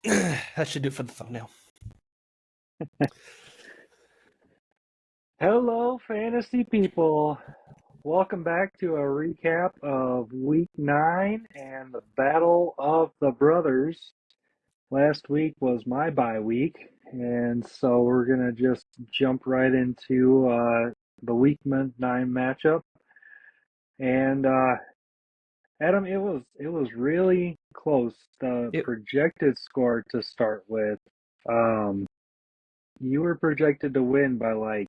That should do it for the thumbnail. Hello, fantasy people. Welcome back to a recap of week 9 and the Battle of the Brothers. Last week was my bye week, and so we're going to just jump right into the week 9 matchup. And Adam, it was really close. The It, projected score to start with, um, you were projected to win by like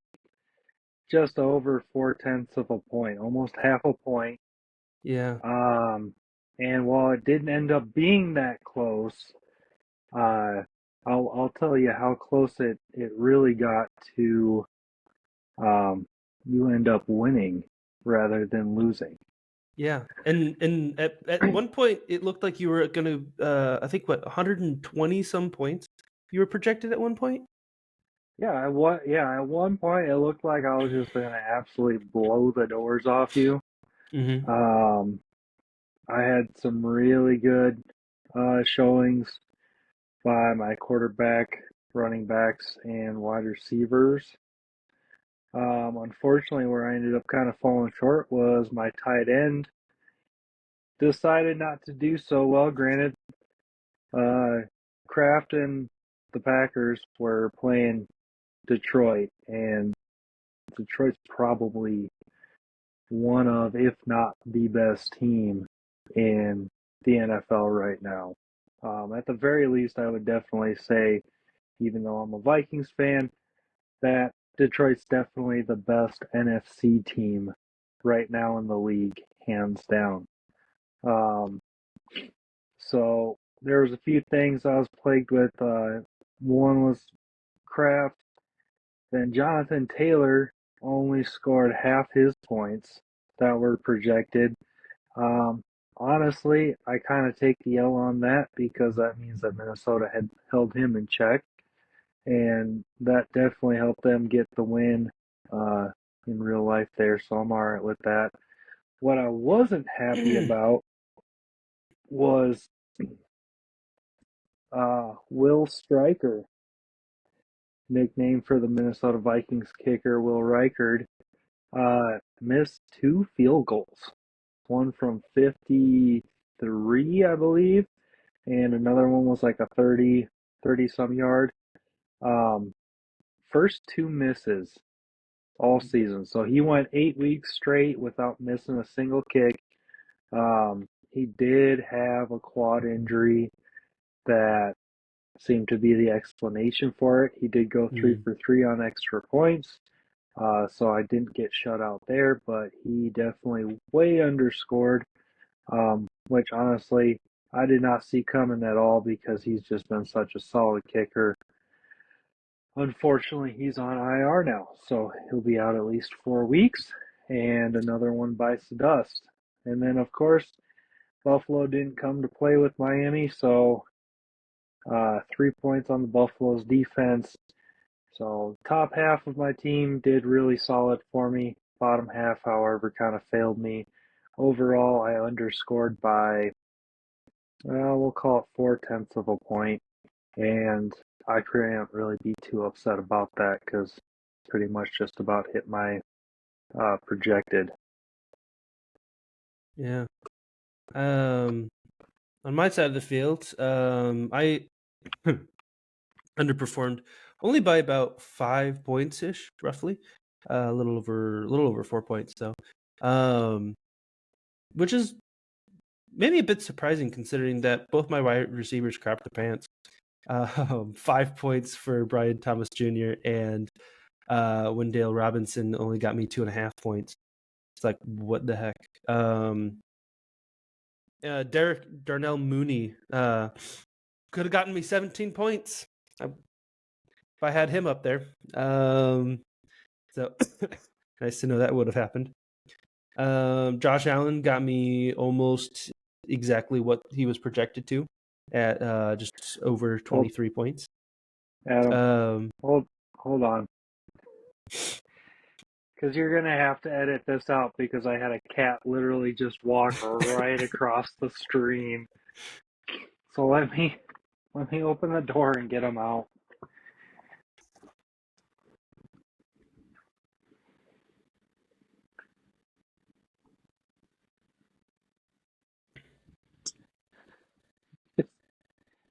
just over 4/10 of a point, almost half a point. yeah, Um, and while it didn't end up being that close, uh, I'll tell you how close it really got to um, you end up winning rather than losing. yeah. And at one point, it looked like you were going to, I think, 120 some points you were projected at one point? At one point it looked like I was just gonna absolutely blow the doors off you. Mm-hmm. Um, I had some really good showings by my quarterback, running backs, and wide receivers. Unfortunately, where I ended up kind of falling short was my tight end decided not to do so well. Granted, uh, Kraft and the Packers were playing Detroit, and Detroit's probably one of, if not the best team in the NFL right now. At the very least, I would definitely say, even though I'm a Vikings fan, that Detroit's definitely the best NFC team right now in the league, hands down. Um, so there was a few things I was plagued with. One was Kraft. Then Jonathan Taylor only scored half his points that were projected. Um, Honestly, I kind of take the L on that because that means that Minnesota had held him in check, and that definitely helped them get the win uh, in real life there. So I'm all right with that. What I wasn't happy about was Will Stryker, nickname for the Minnesota Vikings kicker Will Reichard, missed two field goals. One from 53, I believe, and another one was like a 30 some yard. Um, First two misses all season. So he went 8 weeks straight without missing a single kick. He did have a quad injury that seemed to be the explanation for it. He did go three Mm. for three on extra points. So I didn't get shut out there, but he definitely way underscored, which honestly I did not see coming at all because he's just been such a solid kicker. Unfortunately, he's on IR now, so he'll be out at least 4 weeks, and another one bites the dust. And then, of course, Buffalo didn't come to play with Miami, so 3 points on the Buffalo's defense. So, top half of my team did really solid for me. Bottom half, however, kind of failed me. Overall, I underscored by, we'll call it 4/10 of a point. And I can't really be too upset about that because pretty much just about hit my projected. Yeah. Um, on my side of the field, I underperformed only by about 5 points ish, roughly. A little over 4 points, though. Which is maybe a bit surprising considering that both my wide receivers crapped the pants. 5 points for Brian Thomas Jr. and Wendell Robinson only got me 2.5 points. It's like, what the heck? Derek Darnell Mooney could have gotten me 17 points if I had him up there. So nice to know that would have happened. Josh Allen got me almost exactly what he was projected to at just over Hold, 23 points. Adam, Um, hold on, because you're gonna have to edit this out because I had a cat literally just walk right across the stream. So Let me open the door and get him out.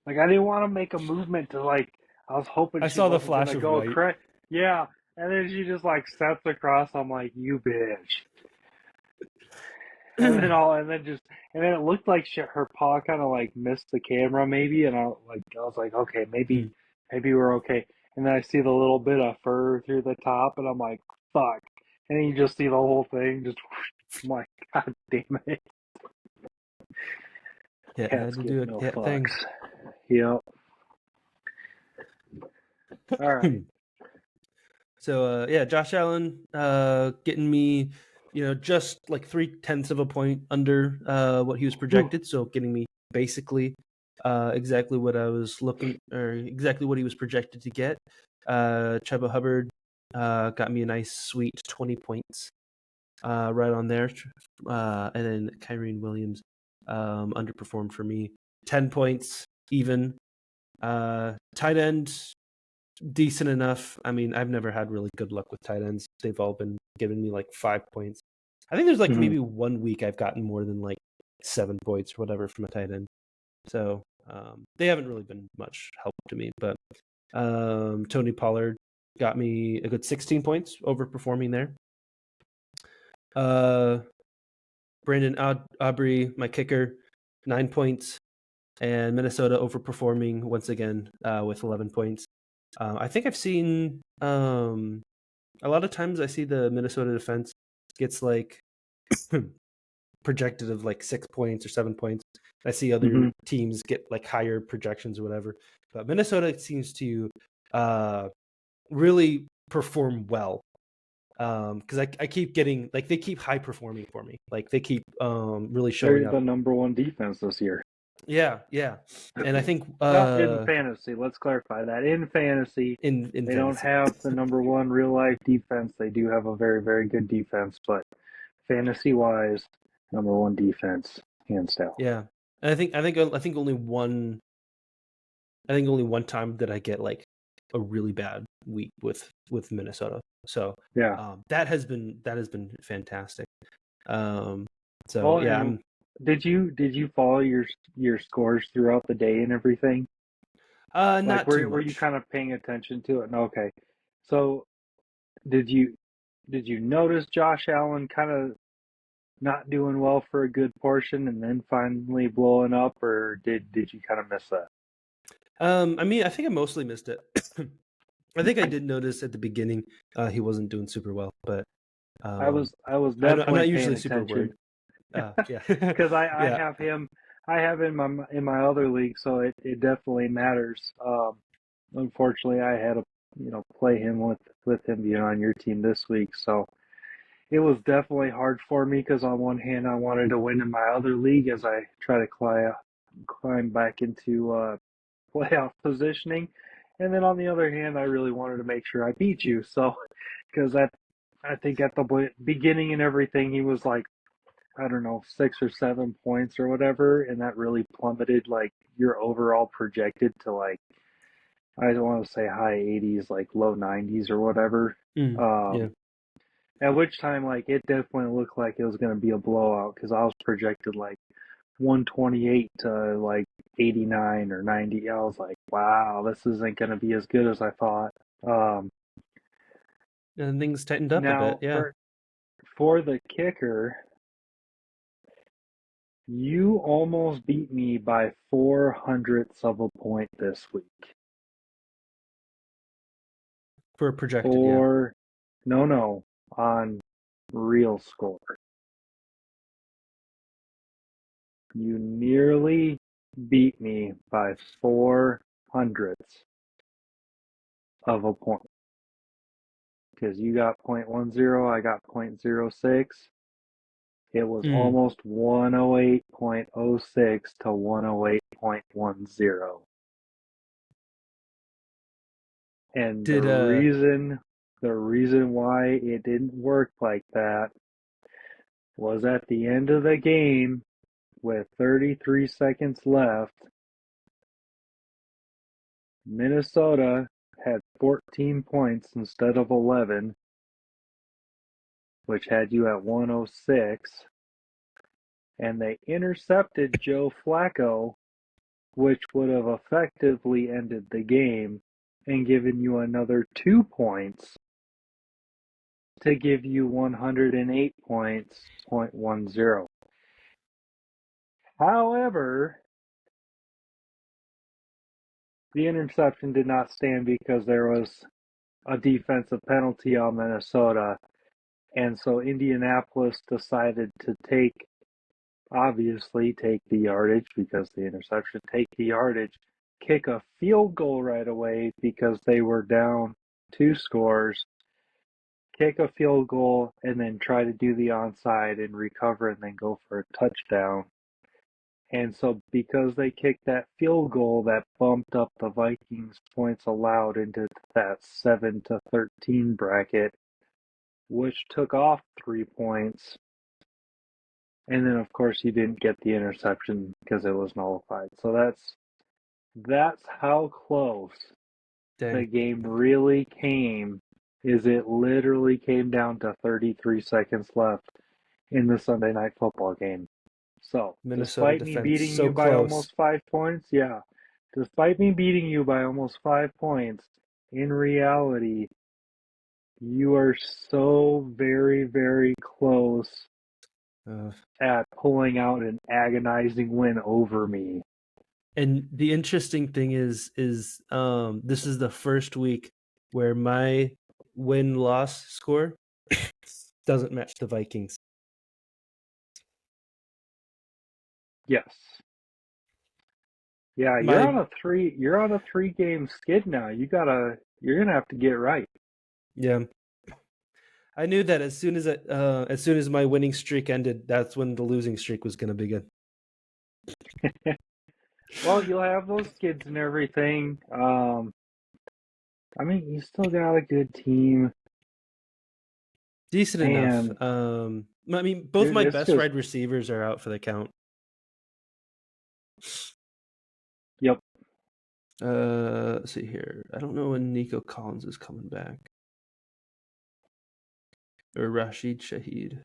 Like I didn't want to make a movement to like. I was hoping I she saw the wasn't flash gonna of go white. crazy. Yeah, and then she just like steps across. I'm like, you bitch. And then it looked like her paw kind of like missed the camera maybe, and I was like, okay, maybe we're okay. And then I see the little bit of fur through the top, and I'm like, fuck. And then you just see the whole thing just. I'm like, god damn it, Yeah, I had cats to give do a no cat thing. fucks. Yep. All right. So yeah, Josh Allen getting me, just like 0.3 of a point under what he was Whew. projected. So getting me basically exactly what I was looking, or exactly what he was projected to get. Chuba Hubbard got me a nice sweet 20 points right on there. And then Kyrene Williams underperformed for me. 10 points even. Tight end, decent enough. I mean, I've never had really good luck with tight ends. They've all been giving me like 5 points. I think there's like Mhm. maybe 1 week I've gotten more than like 7 points or whatever from a tight end. So they haven't really been much help to me. But Tony Pollard got me a good 16 points, overperforming there. Brandon Aubrey, my kicker, 9 points. And Minnesota overperforming once again with 11 points. I think I've seen a lot of times I see the Minnesota defense gets like projected of like 6 points or 7 points. I see other Mhm. teams get like higher projections or whatever, but Minnesota seems to really perform well because I keep getting like they keep high performing for me, like they keep really showing They're up. the number one defense this year. Yeah, and I think Not in fantasy. Let's clarify that. In fantasy, in they don't fantasy, have the number one real life defense. They do have a very, very good defense, but fantasy wise, number one defense, hands down. yeah, and I think only one time did I get like a really bad week with Minnesota. So Yeah. that has been fantastic. Um, so Well, yeah, and I'm did you follow your scores throughout the day and everything? Like, not too were you much. kind of paying attention to it? No, okay. So did you did you notice Josh Allen kind of not doing well for a good portion and then finally blowing up, or did you kind of miss that? I mean, I think I mostly missed it. I think I did notice at the beginning he wasn't doing super well, but I was I'm definitely not paying usually super worried. attention Yeah, because I yeah, have him. I have him in my other league, so it definitely matters. Unfortunately, I had to play him with him being on your team this week, so it was definitely hard for me because on one hand I wanted to win in my other league as I try to climb back into playoff positioning, and then on the other hand I really wanted to make sure I beat you. So because I think at the beginning and everything he was like, I don't know, 6 or 7 points or whatever, and that really plummeted like your overall projected to like, I don't want to say high 80s, like low 90s or whatever. yeah. Um, at which time, like, it definitely looked like it was going to be a blowout because I was projected like 128 to like 89 or 90. I was like, wow, this isn't going to be as good as I thought. Um, And things tightened up a bit. Now, Yeah, for the kicker, you almost beat me by 400ths of a point this week. for projected. Yeah. Or, no, on real score. You nearly beat me by 400ths of a point. Because you got .10, I got .06. It was Mm. almost 108.06 to 108.10. And Did the reason why it didn't work like that was at the end of the game with 33 seconds left, Minnesota had 14 points instead of 11, which had you at 106, and they intercepted Joe Flacco, which would have effectively ended the game and given you another 2 points to give you 108 points, 0.10. However, the interception did not stand because there was a defensive penalty on Minnesota. And so Indianapolis decided to obviously take the yardage because the interception, take the yardage, kick a field goal right away because they were down 2 scores, kick a field goal, and then try to do the onside and recover and then go for a touchdown. And so because they kicked that field goal, that bumped up the Vikings points allowed into that 7-13 bracket, which took off 3 points. And then of course you didn't get the interception because it was nullified. So that's how close the Dang. game really came. Is it literally came down to 33 seconds left in the Sunday night football game. So, Minnesota despite me defense beating so you by close. almost 5 points, yeah, despite me beating you by almost 5 points, in reality, you are so very, very close Uh, at pulling out an agonizing win over me. and the interesting thing is this is the first week where my win-loss score doesn't match the Vikings. Yes. Yeah, you're My on a 3 game skid now. You're gonna have to get right. yeah, I knew that as soon as my winning streak ended, that's when the losing streak was going to begin. Well, you'll have those skids and everything. I mean, you still got a good team, Decent enough. and I mean, both dude, my it's best just wide receivers are out for the count. yep. Let's see here. I don't know when Nico Collins is coming back. Or Rashid Shaheed.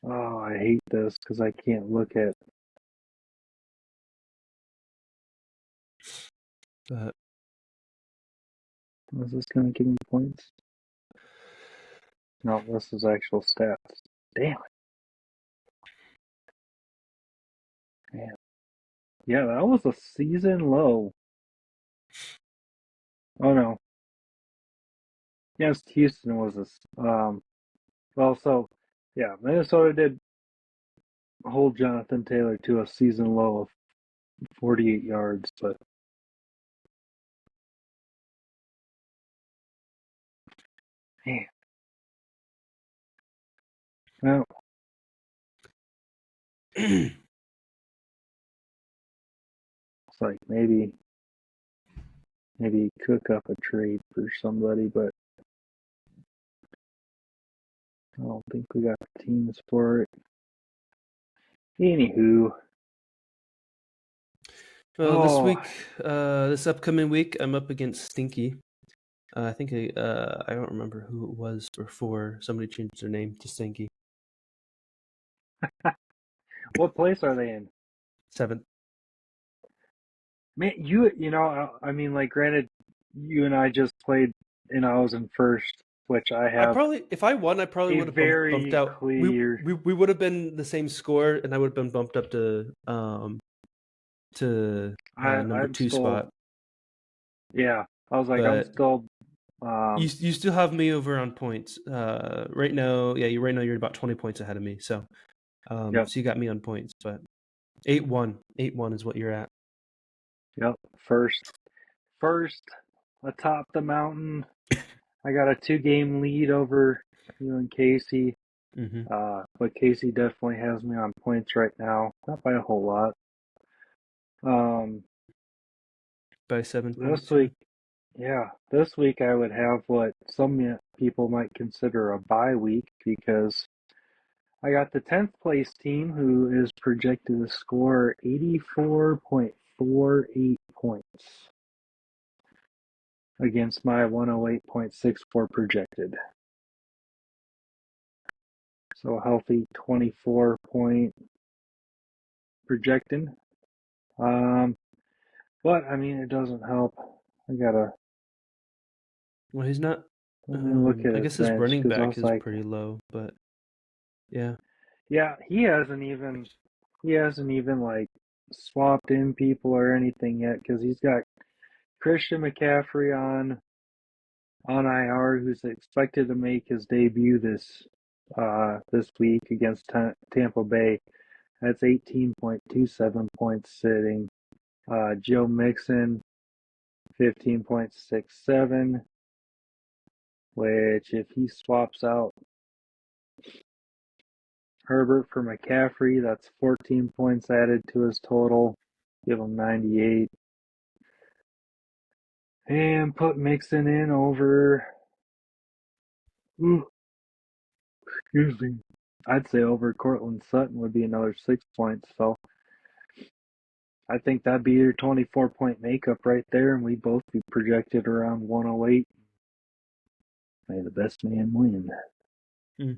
Oh, I hate this because I can't look at. But Is this gonna give me points? No, this is actual stats. Damn it, man. Yeah, that was a season low. Oh no, yes, Houston was Well, so yeah, Minnesota did hold Jonathan Taylor to a season low of 48 yards, but man, well, it's like maybe cook up a trade for somebody, but I don't think we got the teams for it. Anywho, well, oh this upcoming week, I'm up against Stinky. I think I don't remember who it was before somebody changed their name to Stinky. what place are they in? 7th. Man, I mean, like, granted, you and I just played, and I was in first, which I have If I won, I probably a would have bumped very out. clear, We would have been the same score, and I would have been bumped up to number I'm 2 still, spot. yeah, I was like, I'm But still, you still have me over on points. Right now, yeah, right now you're about 20 points ahead of me. So yep, so you got me on points, but 8-1. 8-1 is what you're at. yep, first, atop the mountain. I got a 2 game lead over you and Casey. Mm-hmm. But Casey definitely has me on points right now, not by a whole lot. Um, By 7 this points, yeah. week, Yeah, this week I would have what some people might consider a bye week because I got the 10th place team who is projected to score 84.48 points against my 108.64 projected. So a healthy 24 point projecting. Um, but I mean, it doesn't help. I gotta Well, he's not. let me look at I his guess his bench running because I back was is like, pretty low, but yeah. yeah, he hasn't even like swapped in people or anything yet because he's got Christian McCaffrey on IR, who's expected to make his debut this week against Tampa Bay. That's 18.27 points sitting. Joe Mixon, 15.67, which if he swaps out Herbert for McCaffrey, that's 14 points added to his total. Give him 98. And put Mixon in over, ooh, excuse me, I'd say over Cortland Sutton would be another 6 points. So I think that'd be your 24-point makeup right there, and we both be projected around 108. May the best man win. Hmm.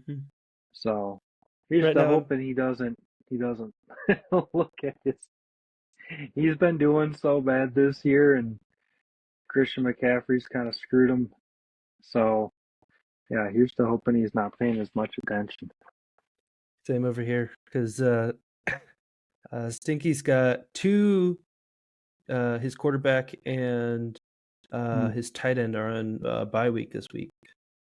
So here's Right to now, I'm hoping he doesn't look at his. He's been doing so bad this year, and Christian McCaffrey's kind of screwed him. So yeah, here's to hoping he's not paying as much attention. same over here because Stinky's got two. His quarterback and Hmm. his tight end are on bye week this week,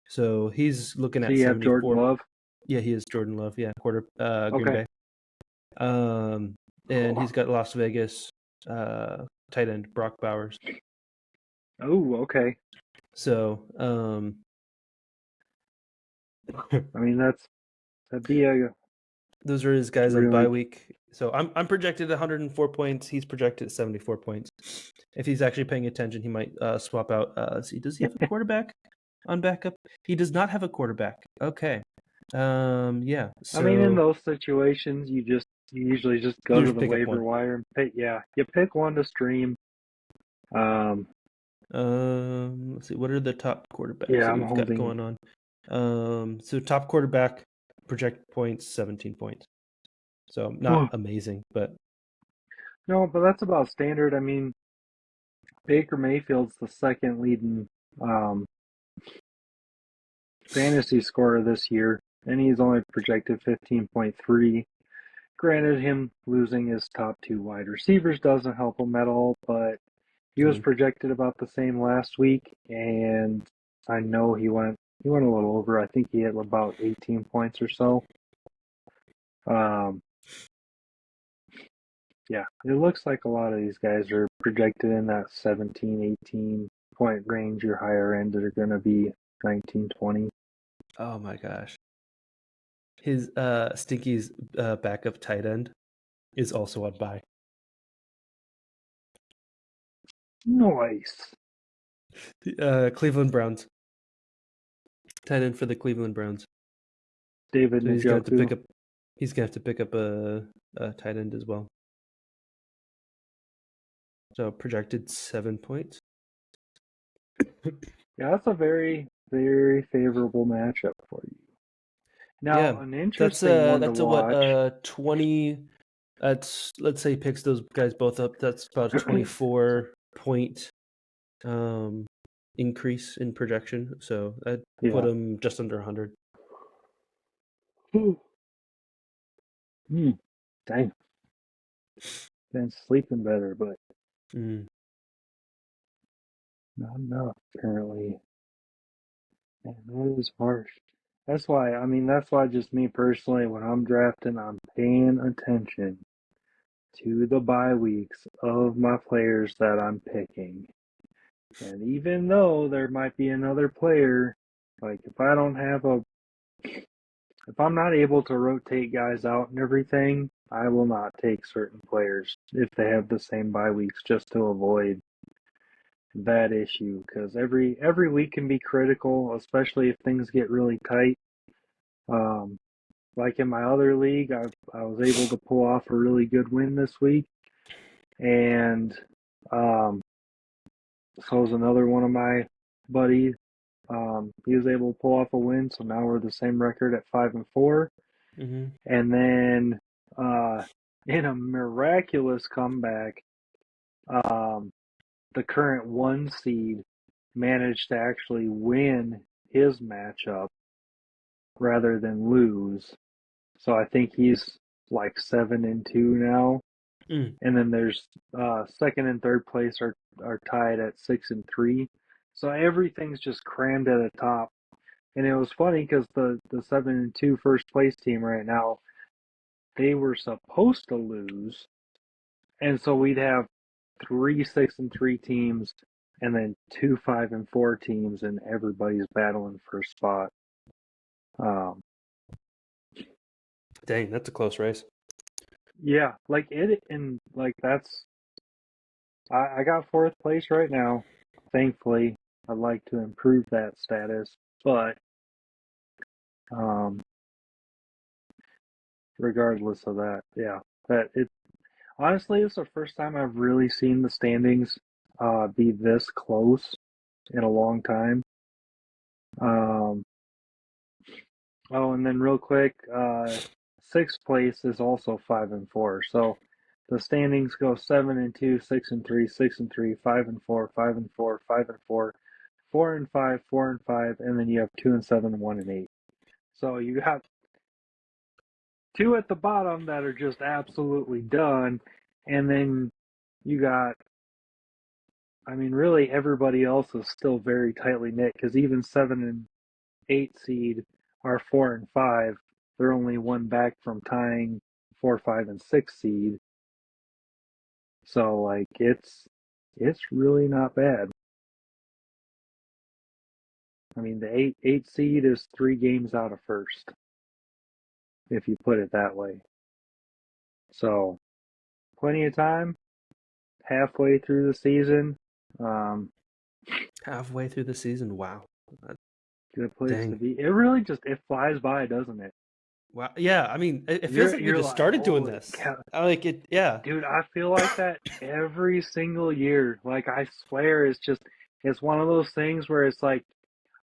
so he's looking So at you have Jordan 74. Love. Yeah, he is Jordan Love. Yeah, Green Okay. Bay. And he's got Las Vegas tight end Brock Bowers. Oh, okay. So I mean that'd be a those are his guys on really. bye week. So I'm projected 104 points. He's projected at 74 points. If he's actually paying attention, he might swap out. See, does he have a quarterback on backup? He does not have a quarterback. Okay. Yeah. I mean, in So those situations, you usually just you go to just the pick up waiver one. wire and pick. Yeah, you pick one to stream. Um, Let's see. What are the top quarterbacks yeah, that I'm we've got holding. going on? So top quarterback project points 17 points. So not Oh, amazing, but no, but that's about standard. I mean, Baker Mayfield's the second leading um, fantasy scorer this year, and he's only projected 15.3. Granted, him losing his top two wide receivers doesn't help him at all, but he was mm, projected about the same last week, and I know he went a little over. I think he had about 18 points or so. Um, yeah, it looks like a lot of these guys are projected in that 17, 18 point range or higher end that are going to be 19, 20. oh my gosh. His Stinky's backup tight end is also on bye. Nice. Cleveland Browns. Tight end for the Cleveland Browns. David So he's gonna have to Njoku. pick up a tight end as well. So projected 7 points. Yeah, that's a very, very favorable matchup for you. Now, Yeah. an interesting one to That's a what watch. 20, that's, let's say he picks those guys both up. That's about a 24 point um increase in projection. So I'd put Yeah. him just under 100. Hmm. Dang. Been sleeping better, but Mm. not enough, apparently. Man, that is harsh. That's why just me personally, when I'm drafting, I'm paying attention to the bye weeks of my players that I'm picking. And even though there might be another player, like if I'm not able to rotate guys out and everything, I will not take certain players if they have the same bye weeks just to avoid that issue because every week can be critical, especially if things get really tight. Um, like in my other league, I was able to pull off a really good win this week, and um, so was another one of my buddies. He was able to pull off a win, so now we're the same record at 5-4. Mm-hmm. And then in a miraculous comeback, the current 1 seed managed to actually win his matchup rather than lose. So I think he's like 7-2 now. Mm. And then there's second and third place are tied at 6-3. So everything's just crammed at the top. And it was funny because the 7-2 first place team right now, they were supposed to lose, and so we'd have 3 6-3 teams, and then 2 5-4 teams, and everybody's battling for a spot. Um, Dang, that's a close race. yeah, like it, and like that's I got fourth place right now. Thankfully, I'd like to improve that status, but um, regardless of that, yeah, that it honestly it's the first time I've really seen the standings be this close in a long time. Um, oh, and then real quick, sixth place is also 5-4. So the standings go 7-2, 6-3, 6-3, 5-4, 5-4, 5-4, 4-5, 4-5, and then you have 2-7, 1-8. So you got two at the bottom that are just absolutely done, and then you got, I mean, really everybody else is still very tightly knit because even 7 and 8 seed are 4-5. They're only one back from tying 4, 5, and 6 seed. So like it's really not bad. I mean, the 8 seed is 3 games out of first, if you put it that way. So plenty of time. Halfway through the season. Halfway through the season, wow. Good place Dang. to be. It really just it flies by, doesn't it? Wow. Yeah, I mean, it feels like we You're just like, started doing holy this. cow. Like it, yeah. Dude, I feel like that every single year. Like, I swear it's one of those things where it's like,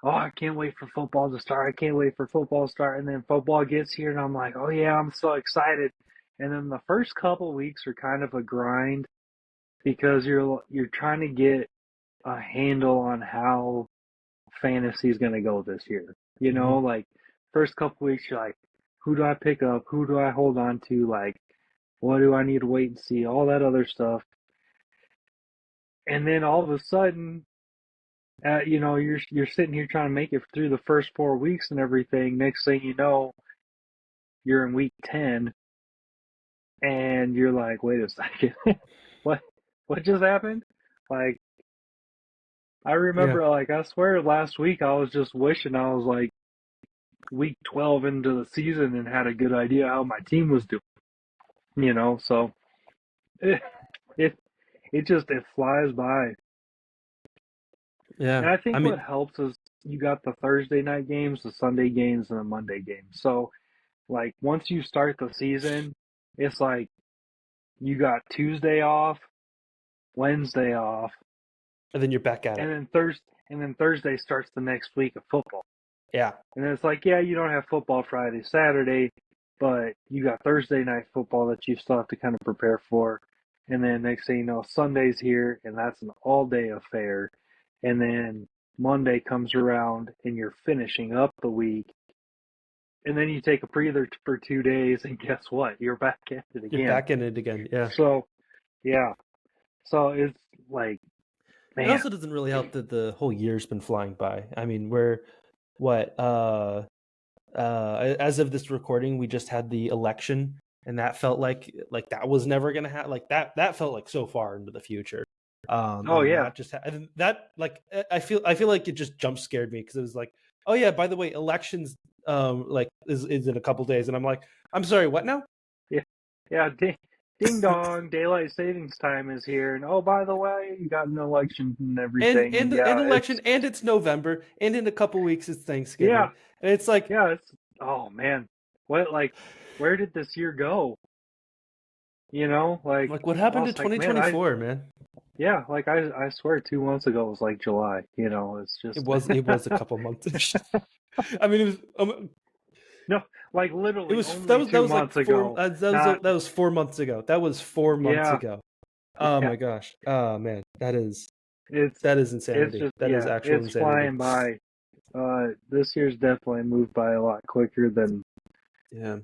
oh, I can't wait for football to start. I can't wait for football to start. And then football gets here and I'm like, oh yeah, I'm so excited. And then the first couple weeks are kind of a grind because you're trying to get a handle on how fantasy is going to go this year. You know, Mm-hmm. like first couple weeks, you're like, who do I pick up? Who do I hold on to? Like, what do I need to wait and see? All that other stuff. And then all of a sudden, you know, you're sitting here trying to make it through the first 4 weeks and everything. Next thing you know, you're in week 10, and you're like, wait a second, what what just happened? Like, I Yeah. remember, like, I swear last week I was just wishing I was like week 12 into the season and had a good idea how my team was doing. You know, so it it, it just it flies by. Yeah. And I I think what mean, helps is you got the Thursday night games, the Sunday games, and the Monday games. So, like, once you start the season, it's like you got Tuesday off, Wednesday off, and then you're back at and it. then Thursday starts the next week of football. Yeah. And it's like, yeah, you don't have football Friday, Saturday, but you got Thursday night football that you still have to kind of prepare for. And then next thing you know, Sunday's here, and that's an all-day affair. And then Monday comes around, and you're finishing up the week. And then you take a breather for 2 days, and guess what? You're back at it You're again. back in it again. Yeah. So, yeah. So it's like, It man, also doesn't really help that the whole year's been flying by. I mean, we're what as of this recording, we just had the election, and that felt like that was never gonna happen. Like that felt like so far into the future. And oh then yeah, that just and that like I feel like it just jump scared me because it was like, oh yeah, by the way, elections like is in a couple days, and I'm like, I'm sorry, what now? yeah, yeah. ding dong, daylight savings time is here, and oh, by the way, you got an election and everything, and an yeah, election, and it's November, and in a couple weeks it's Thanksgiving, yeah, and it's like, it's oh man, what like, where did this year go? You know, like what I happened to was like, man, 2024, man? yeah, like I swear 2 months ago was like July. You know, it's just It was a couple months. I mean, no, like it literally was only that two was like months ago. Not that was 4 months ago. That was 4 months yeah, ago. Oh yeah. my gosh. Oh man, It's that is it's insanity. just That is actual it's insanity. flying by. This year's definitely moved by a lot quicker Yeah.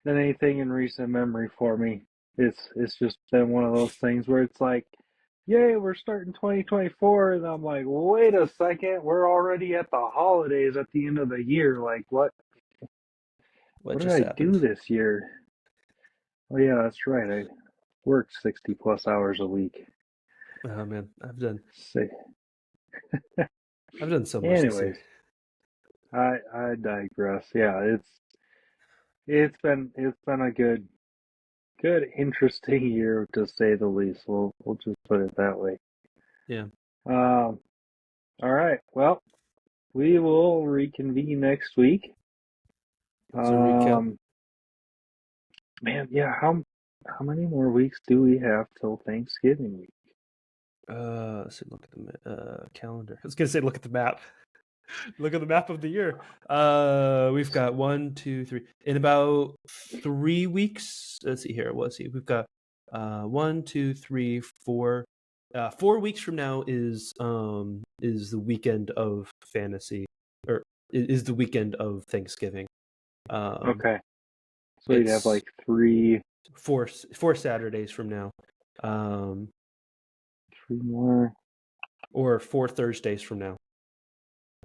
than anything in recent memory for me. It's just been one of those things where it's like, yay, we're starting 2024, and I'm like, wait a second, we're already at the holidays at the end of the year. Like, What what did just I do happened? this year? Oh yeah, that's right. I worked 60 plus hours a week. Oh man, See, I've done so much this year. anyways, I digress. Yeah, it's been a good interesting year to say the least. We'll just put it that way. Yeah. Um, all right. Well, we will reconvene next week. As a recap. Um, man, yeah. How many more weeks do we have till Thanksgiving week? Let's see, look at the calendar. I was gonna say look at the map. Look at the map of the year. We've got 1, 2, 3. In about 3 weeks. Let's see here. Let's see. We've got 1, 2, 3, 4. 4 weeks from now is the weekend of fantasy, or is the weekend of Thanksgiving. Okay, so we'd have It's like three four Saturdays from now, um, more. or 4 Thursdays from now.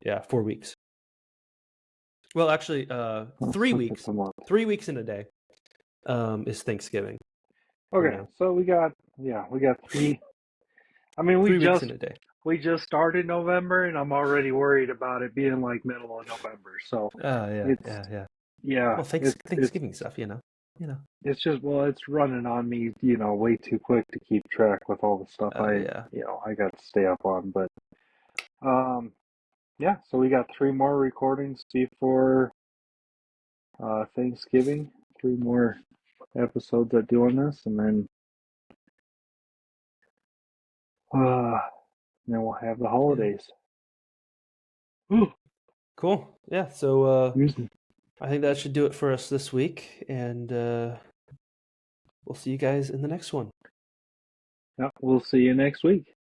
Yeah, 4 weeks. Well, actually, Let's 3 weeks. look at the month. 3 weeks in a day is Thanksgiving from Okay, now. so we got three. I mean, 3 weeks in a day. we just started November, and I'm already worried about it being like middle of November. So Oh yeah, it's yeah. yeah, Well, it's Thanksgiving stuff, it's just well, it's running on me, way too quick to keep track with all the stuff Oh yeah. I got to stay up on. But um, yeah, so we got three more recordings before Thanksgiving. Three more episodes at doing this, and uh, then we'll have the Yeah. holidays. Cool. Yeah. So Usually. I think that should do it for us this week, and we'll see you guys in the next one. Yeah, we'll see you next week.